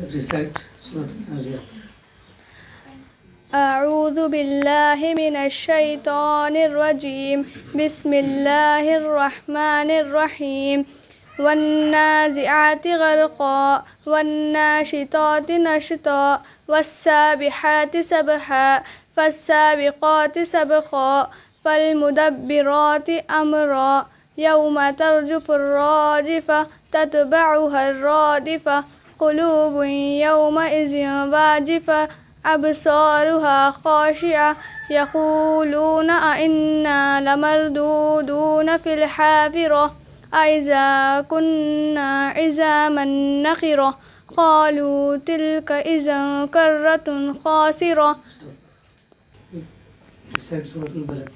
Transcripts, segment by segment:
Recite Surah Al-Naziat. أعوذ بالله من الشيطان الرجيم بسم الله الرحمن الرحيم والنازعات غرقا والناشطات نشطا والسابحات سبحا فالسابقات سبقا فالمدبرات أمرا يوم ترجف الراجفة تتبعها الرادفة قلوب يومئذ واجفة أبصارها خاشعة يقولون أئنا لمردودون في الحافرة أئذا كنا عظاما نخرة قالوا تلك إذا كرة خاسرة. Recite Surah Al-Balad.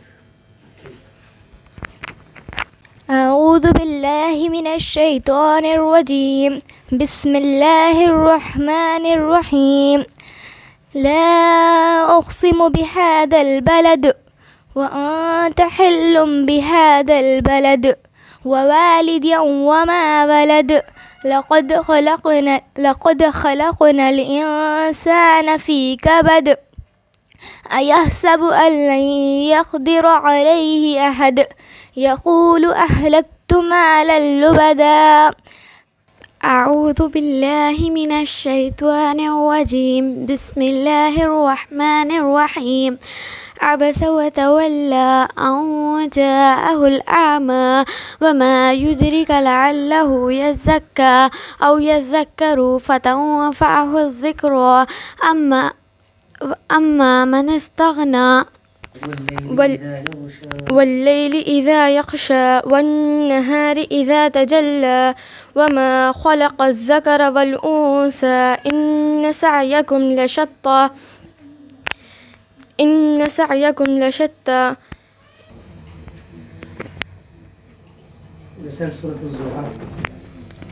أعوذ بالله من الشيطان الرجيم بسم الله الرحمن الرحيم لا أقسم بهذا البلد وأنت حل بهذا البلد ووالد وما ولد لقد خلقنا الإنسان في كبد أيحسب أن لن يقدر عليه أحد يقول أهلكت مالا لبدا. أعوذ بالله من الشيطان الرجيم بسم الله الرحمن الرحيم عبس وتولى أن جاءه الأعمى وما يدرك لعله يزكى أو يذكر فتنفعه الذكرى أما من استغنى والليل إذا يغشى والنهار إذا تجلى وما خلق الذكر والأنثى إن سعيكم لشتى. Recite Surah Al-Zuhar.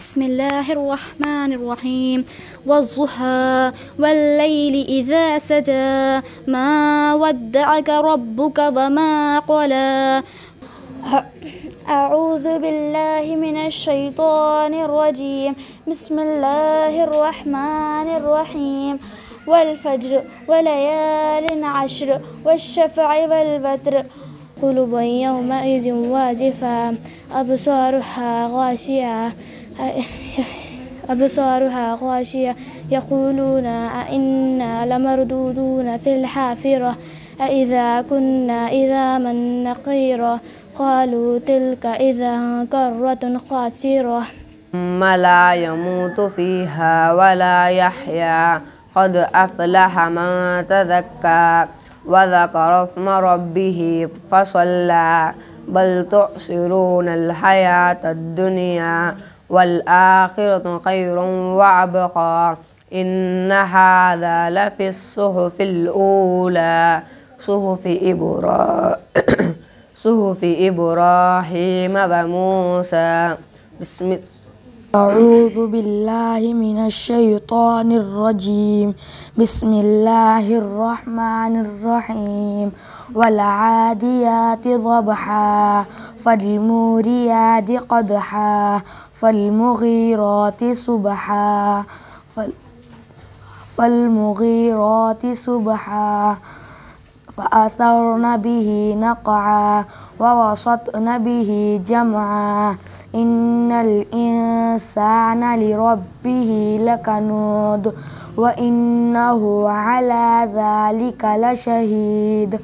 بسم الله الرحمن الرحيم والضحى والليل إذا سجى ما ودعك ربك وما قلى. أعوذ بالله من الشيطان الرجيم بسم الله الرحمن الرحيم والفجر وليال عشر والشفع والوتر قلوب يومئذ واجفة أبصارها غاشية يقولون أئنا لمردودون في الحافرة أئذا كنا عظاما نخرة قالوا تلك إذا كرة خاسرة. ثم لا يموت فيها ولا يحيا قد أفلح من تزكى وذكر اسم ربه فصلى بل تؤثرون الحياة الدنيا والآخرة خير وأبقى إن هذا لفي الصحف الأولى صحف إبراهيم وموسى. أعوذ بالله من الشيطان الرجيم بسم الله الرحمن الرحيم والعاديات ضبحا فالموريات قدحا فالمغيرات صبحا فأثرن به نقعا ووسطن به جمعا إن الإنسان لربه لكنود وإنه على ذلك لشهيد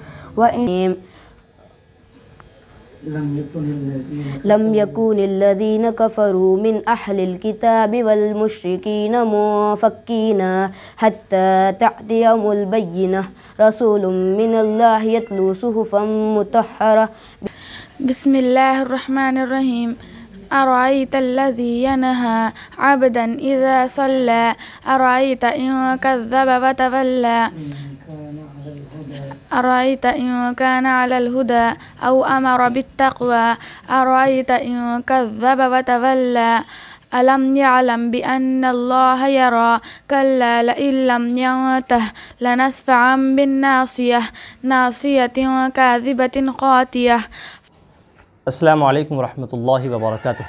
لم يكن الذين كفروا من أهل الكتاب والمشركين منفكين حتى تأتيهم البينة رسول من الله يتلو صحفا مطهرة. بسم الله الرحمن الرحيم أرأيت الذي ينهى عبدا إذا صلى أرأيت إن كذب وتولى أرأيت إن كان على الهدى أو أمر بالتقوى أرأيت إن كذب وتولى ألم يعلم بأن الله يرى كلا لئن لم ينته لنسفعا بالناصية ناصية كاذبة خاطية. السلام علیکم ورحمۃ اللہ وبرکاتہ.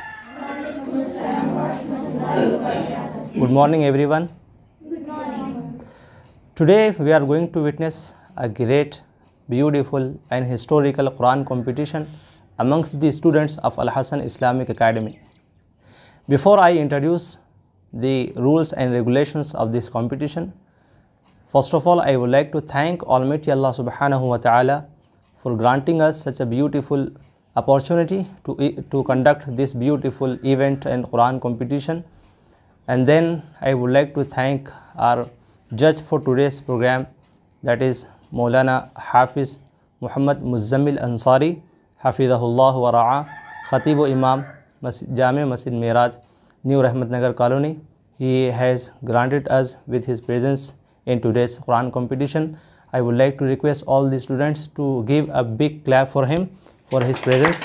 Good morning everyone. Today we are going to witness a great, beautiful and historical Quran competition amongst the students of Al-Hasan Islamic Academy. Before I introduce the rules and regulations of this competition, first of all I would like to thank Almighty Allah subhanahu wa ta'ala for granting us such a beautiful opportunity to conduct this beautiful event and Quran competition. And then I would like to thank our judge for today's program, that is Maulana Hafiz Muhammad Muzammil Ansari, Hafidahullah wa Ra'a, Khatibu Imam Jami Masjid Miraj, New Rahmat Nagar Colony. He has granted us with his presence in today's Quran competition. I would like to request all the students to give a big clap for him for his presence.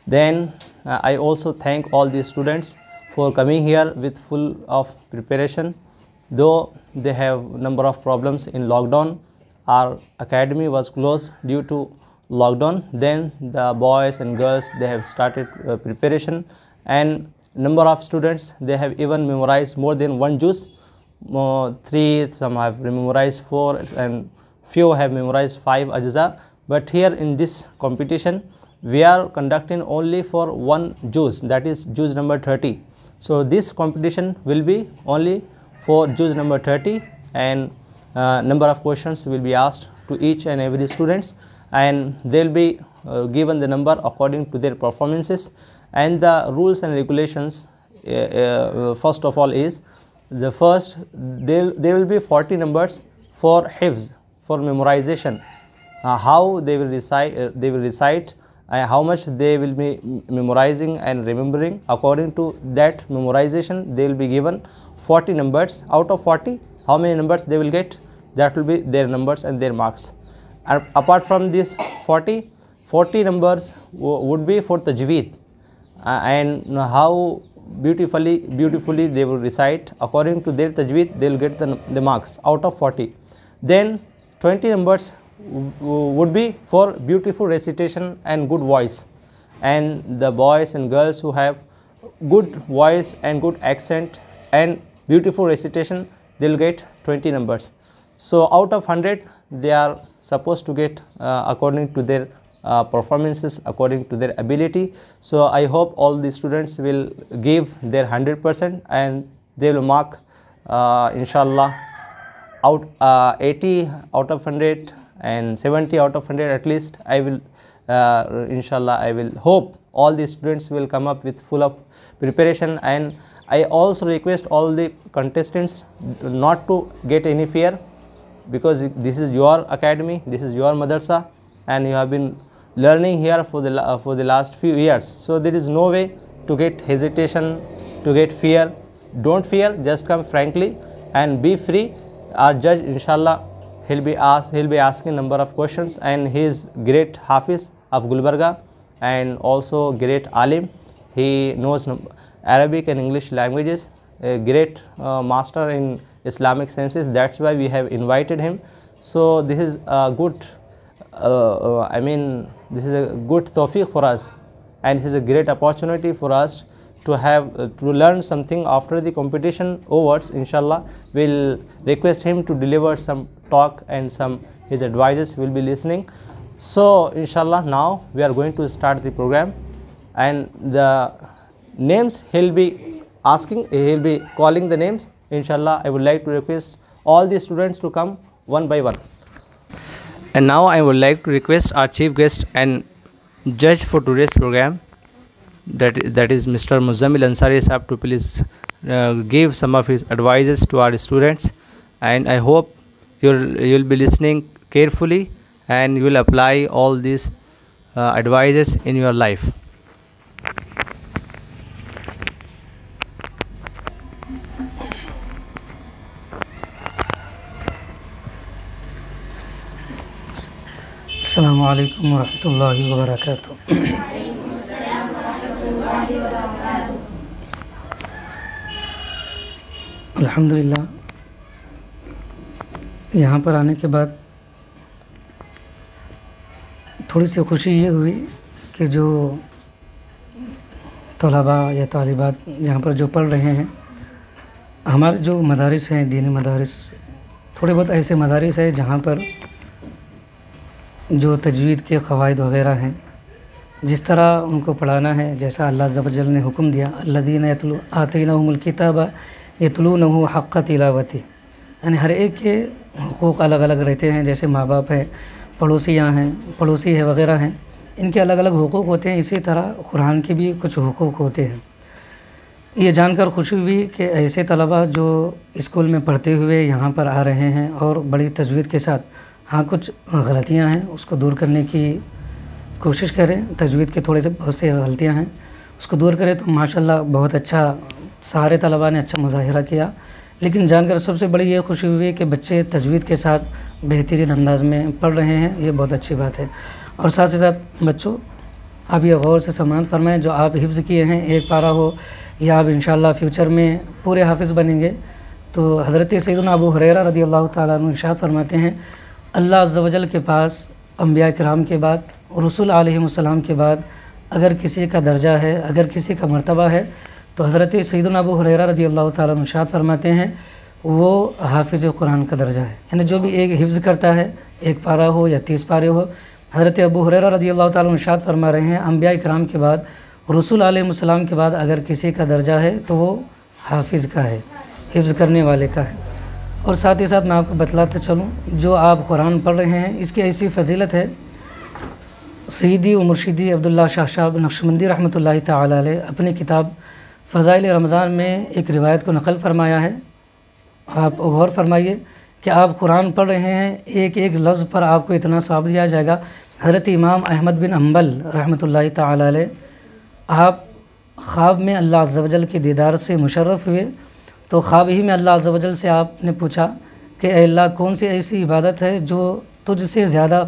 Then I also thank all the students for coming here with full of preparation. Though they have number of problems in lockdown, our academy was closed due to lockdown. Then the boys and girls, they have started preparation, and number of students, they have even memorized more than one juz. 3, some have memorized 4, and few have memorized 5 ajza. But here in this competition we are conducting only for one juz, that is juz number 30. So this competition will be only for juz number 30, and number of questions will be asked to each and every students, and they will be given the number according to their performances. And the rules and regulations, first of all, is the first, there will be 40 numbers for hifz, for memorization. How they will recite, how much they will be memorizing and remembering. According to that memorization, they will be given 40 numbers. Out of 40, how many numbers they will get, that will be their numbers and their marks. And apart from this 40 numbers would be for tajweed, and how beautifully they will recite. According to their tajweed, they will get the marks out of 40. Then 20 numbers would be for beautiful recitation and good voice, and the boys and girls who have good voice and good accent and beautiful recitation, they will get 20 numbers. So out of 100, they are supposed to get according to their performances, according to their ability. So I hope all the students will give their 100%, and they will mark inshallah out 80 out of 100 and 70 out of 100 at least. I will inshallah, I will hope all the students will come up with full of preparation. And I also request all the contestants not to get any fear, because this is your academy, this is your madrasa, and you have been learning here for the last few years. So there is no way to get hesitation, to get fear. Don't fear, just come frankly and be free. Our judge, inshallah, he'll be asking number of questions, and he is great Hafiz of Gulbarga and also great alim. He knows Arabic and English languages, a great master in Islamic sciences. That's why we have invited him. So this is a good this is a good tawfiq for us, and this is a great opportunity for us to learn something after the competition overs. Inshallah, we'll request him to deliver some talk, and his advices will be listening. So inshallah, now we are going to start the program, and the names he'll be calling the names. Inshallah, I would like to request all the students to come one by one. And now I would like to request our chief guest and judge for today's program, that is Mr. Muzammil Ansari Sahab, to please give some of his advices to our students. And I hope you'll be listening carefully, and you will apply all these advices in your life. Assalamu alaikum wa rahmatullahi wa barakatuh. अल्हम्दुलिल्लाह, यहाँ पर आने के बाद थोड़ी सी खुशी ये हुई कि जो तलबा या तालिबात यहाँ पर जो पढ़ रहे हैं ہمارے جو مدارس ہیں دینی مدارس، تھوڑے بہت ایسے مدارس ہیں جہاں پر جو تجوید کے قواعد وغیرہ ہیں جس طرح ان کو پڑھانا ہے، جیسا اللہ عز و جل نے حکم دیا، الذین آتیناہم الکتاب یتلونہ حق تلاوتہ، یعنی ہر ایک کے حقوق الگ الگ رہتے ہیں، جیسے ماں باپ ہے، پڑوسی ہے وغیرہ ہیں، ان کے الگ الگ حقوق ہوتے ہیں، اسی طرح قرآن کے بھی کچھ حقوق ہوتے ہیں۔ یہ جان کر خوشی ہوئی کہ ایسے طلباء جو اسکول میں پڑھتے ہوئے یہاں پر آ رہے ہیں اور بڑی تجوید کے ساتھ، ہاں کچھ غلطیاں ہیں اس کو دور کرنے کی کوشش کریں، تجوید کے بہت سے غلطیاں ہیں اس کو دور کریں، تو ماشاءاللہ بہت اچھا سارے طلباء نے اچھا مظاہرہ کیا۔ لیکن جان کر سب سے بڑی یہ خوشی ہوئی کہ بچے تجوید کے ساتھ بہترین انداز میں پڑھ رہے ہیں، یہ بہت اچھی بات ہے۔ اور ساتھ ہی ساتھ بچوں، آپ یہ غور سے سماعت فرمائیں، جو آپ حفظ کیے ہیں ایک پارہ ہو یا آپ انشاءاللہ فیوچر میں پورے حافظ بنیں گے، تو حضرت سیدنا ابو ہریرہ رضی اللہ تعالیٰ عنہ ارشاد فرماتے ہیں، اللہ عز و جل کے پاس انبیاء کرام کے بعد، رسول علیہ السلام کے بعد اگر کسی کا درجہ ہے، اگر کسی کا مرتبہ ہے، تو حضرت سیدنا ابو ہریرہ رضی اللہ تعالیٰ عنہ ارشاد فرماتے ہیں وہ حافظ قرآن کا درجہ ہے، یعنی جو بھی ایک حفظ کرتا ہے، ایک پارہ ہو یا 30 پارے ہو۔ حضرت ابو ہریرہ رضی اللہ تعالیٰ عنہ ارشاد فرما رہے ہیں، انبیاء کرام کے بعد، رسول علیہ السلام کے بعد اگر کسی کا درجہ ہے تو وہ حافظ کا ہے، حفظ کرنے والے کا ہے۔ اور ساتھ ہی ساتھ میں آپ کو بتلاتا چلوں، جو آپ قرآن پڑھ رہے ہیں اس کی ایسی فضیلت ہے، سیدی و مرشدی عبداللہ شاہ صاحب نقشبندی رحمۃ اللہ تعالی علیہ اپنی کتاب فضائل رمضان میں ایک روایت کو نقل فرمایا ہے۔ آپ غور فرمائیے کہ آپ قرآن پڑھ رہے ہیں، ایک ایک لفظ پر آپ کو اتنا ثواب دیا جائے گا۔ حضرت امام احمد بن حنبل رحمۃ اللہ تعالی علیہ، آپ خواب میں اللہ عز و جل کے دیدار سے مشرف ہوئے، تو خواب ہی میں اللہ عز و جل سے آپ نے پوچھا کہ اے اللہ، کون سی ایسی عبادت ہے جو تجھ سے زیادہ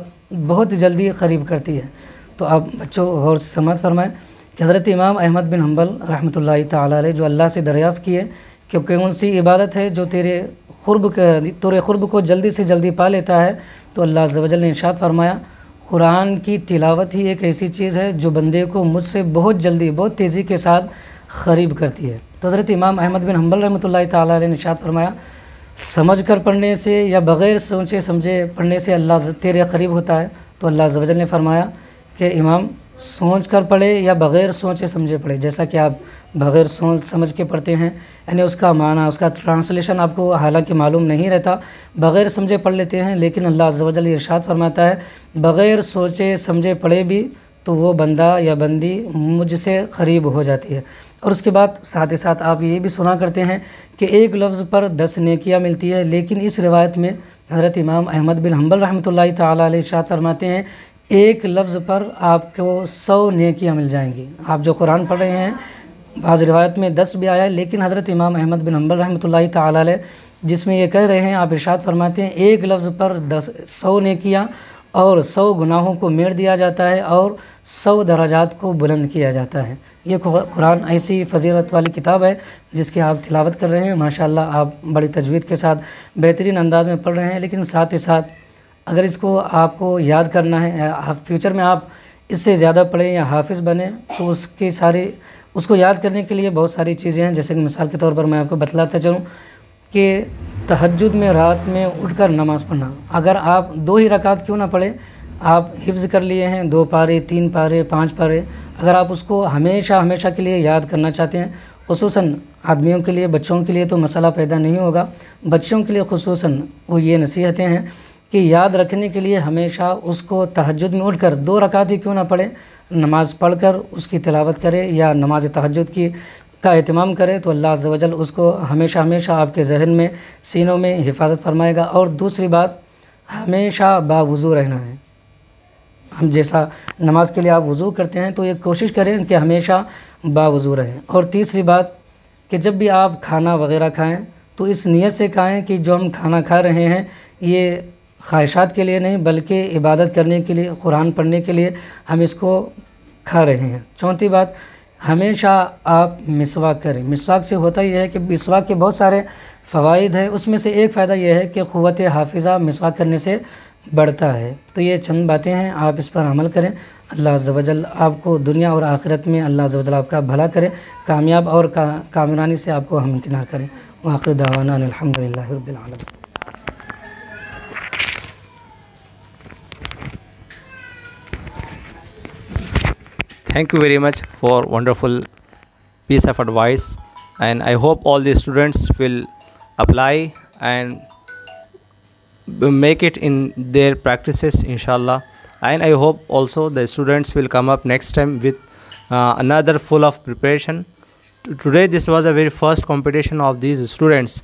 بہت جلدی قریب کرتی ہے؟ تو آپ بچوں غور سے سماعت فرمائیں کہ حضرت امام احمد بن حنبل رحمۃ اللہ تعالی علیہ جو اللہ سے دریافت کیے کہ کون سی عبادت ہے جو تیرے قرب کو جلدی سے جلدی پا لیتا ہے، تو اللہ عز و جل نے ارشاد فرمایا، قرآن کی تلاوت ہی ایک ایسی چیز ہے جو بندے کو مجھ سے بہت جلدی، بہت تیزی کے ساتھ قریب کرتی ہے۔ تو حضرت امام احمد بن حنبل رحمۃ اللہ تعالی علیہ نے ارشاد فرمایا، سمجھ کر پڑھنے سے یا بغیر سوچے سمجھے پڑھنے سے اللہ تیرے قریب ہوتا ہے۔ تو اللہ عز و جل نے فرمایا کہ امام سوچ کر پڑھے یا بغیر سوچے سمجھے پڑھے، جیسا کہ آپ بغیر سوچ سمجھ کے پڑھتے ہیں، یعنی اس کا معنی، اس کا ٹرانسلیشن آپ کو حالانکہ معلوم نہیں رہتا، بغیر سمجھے پڑھ لیتے ہیں، لیکن اللہ عز و جل ارشاد فرماتا ہے بغیر سوچے سمجھے پڑھے بھی تو وہ بندہ یا بندی مجھ سے قریب ہو جاتی ہے۔ اور اس کے بعد ساتھ ہی ساتھ آپ یہ بھی سنا کرتے ہیں کہ ایک لفظ پر 10 نیکیاں ملتی ہے، لیکن اس روایت میں حضرت امام احمد بن حنبل رحمۃ اللہ تعالی علیہ ارشاد فرماتے ہیں ایک لفظ پر آپ کو 100 نیکیاں مل جائیں گی۔ آپ جو قرآن پڑھ رہے ہیں، بعض روایت میں 10 بھی آیا ہے، لیکن حضرت امام احمد بن حنبل رحمۃ اللہ تعالی علیہ جس میں یہ کہہ رہے ہیں، آپ ارشاد فرماتے ہیں ایک لفظ پر 100 نیکیاں اور 100 گناہوں کو میڑ دیا جاتا ہے اور 100 درجات کو بلند کیا جاتا ہے۔ یہ قرآن ایسی فضیلت والی کتاب ہے جس کی آپ تلاوت کر رہے ہیں، ماشاءاللہ آپ بڑی تجوید کے ساتھ بہترین انداز میں پڑھ رہے ہیں، لیکن ساتھ ہی ساتھ اگر اس کو آپ کو یاد کرنا ہے، فیوچر میں آپ اس سے زیادہ پڑھیں یا حافظ بنیں، تو اس کو یاد کرنے کے لیے بہت ساری چیزیں ہیں، جیسے کہ مثال کے طور پر میں آپ کو بتلاتا چلوں کہ تہجد میں رات میں اٹھ کر نماز پڑھنا، اگر آپ 2 ہی رکعت کیوں نہ پڑھیں، آپ حفظ کر لیے ہیں 2 پارے 3 پارے 5 پارے، اگر آپ اس کو ہمیشہ کے لیے یاد کرنا چاہتے ہیں، خصوصاً آدمیوں کے لیے، بچوں کے لیے تو مسئلہ پیدا نہیں ہوگا، بچوں کے لیے خصوصاً وہ یہ نصیحتیں ہیں کہ یاد رکھنے کے لیے ہمیشہ اس کو تہجد میں اٹھ کر 2 رکعت ہی کیوں نہ پڑھیں، نماز پڑھ کر اس کی تلاوت کرے یا نماز تہجد کا اہتمام کرے، تو اللہ عز و جل اس کو ہمیشہ آپ کے ذہن میں، سینوں میں حفاظت فرمائے گا۔ اور دوسری بات، ہمیشہ باوضو رہنا ہے۔ ہم جیسا نماز کے لیے آپ وضو کرتے ہیں تو یہ کوشش کریں کہ ہمیشہ باوضو رہیں۔ اور تیسری بات کہ جب بھی آپ کھانا وغیرہ کھائیں تو اس نیت سے کھائیں کہ جو ہم کھانا کھا رہے ہیں یہ خواہشات کے لیے نہیں بلکہ عبادت کرنے کے لیے، قرآن پڑھنے کے لیے ہم اس کو کھا رہے ہیں۔ چوتھی بات، ہمیشہ آپ مسواک کریں۔ مسواک سے ہوتا یہ ہے کہ مسواک کے بہت سارے فوائد ہیں، اس میں سے ایک فائدہ یہ ہے کہ قوت حافظہ مسواک کرنے سے بڑھتا ہے۔ تو یہ چند باتیں ہیں، آپ اس پر عمل کریں۔ اللہ عز و جل آپ کو دنیا اور آخرت میں اللہ عز و جل آپ کا بھلا کرے، کامیاب اور کامرانی سے آپ کو ہمکنار کرے۔ وآخر دعوانا الحمدللہ رب العالمین۔ Thank you very much for wonderful piece of advice, and I hope all the students will apply and make it in their practices, inshallah. And I hope also the students will come up next time with another full of preparation. Today this was a very first competition of these students.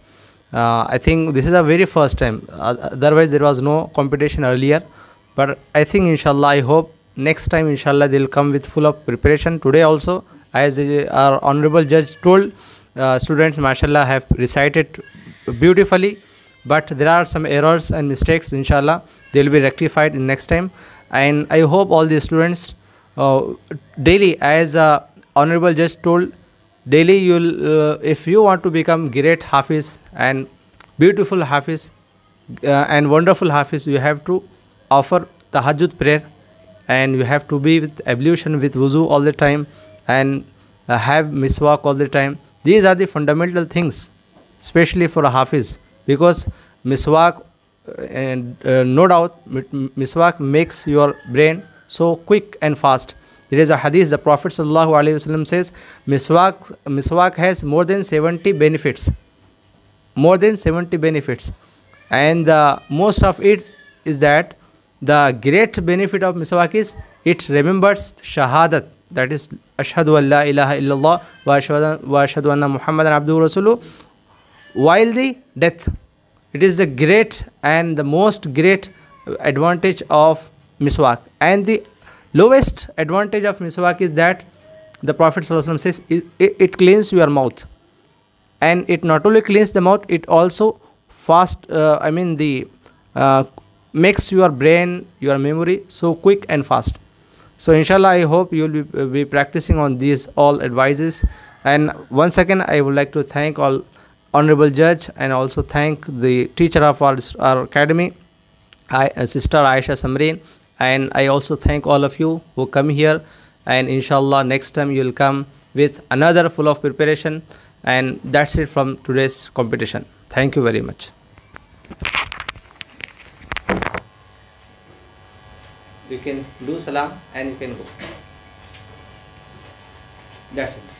I think this is a very first time. Otherwise there was no competition earlier, but I think inshallah, I hope next time inshallah they'll come with full of preparation. Today also, as our honorable judge told, students mashallah have recited beautifully, but there are some errors and mistakes. Inshallah they will be rectified in next time. And I hope all the students daily, as honorable judge told, daily you'll if you want to become great hafiz and beautiful hafiz and wonderful hafiz, you have to offer tahajjud prayer, and you have to be with ablution with wuzu all the time, and have miswak all the time. These are the fundamental things, especially for a hafiz, because miswak, no doubt miswak makes your brain so quick and fast. There is a hadith, the Prophet ﷺ says miswak has more than 70 benefits, more than 70 benefits, and most of it is that the great benefit of miswak is it remembers shahadat, that is ashhadu an la ilaha illallah wa ashhadu anna muhammadan abduhu rasuluh, while the death. It is the great and the most great advantage of miswak. And the lowest advantage of miswak is that the Prophet ﷺ says it cleans your mouth, and it not only cleans the mouth, it also makes your brain, your memory so quick and fast. So inshallah, I hope you will be practicing on these all advices. And once again, I would like to thank all honorable judge, and also thank the teacher of our academy, Sister Aisha Samreen. And I also thank all of you who come here, and inshallah next time you will come with another full of preparation. And that's it from today's competition. Thank you very much. You can do salam and you can go. That's it.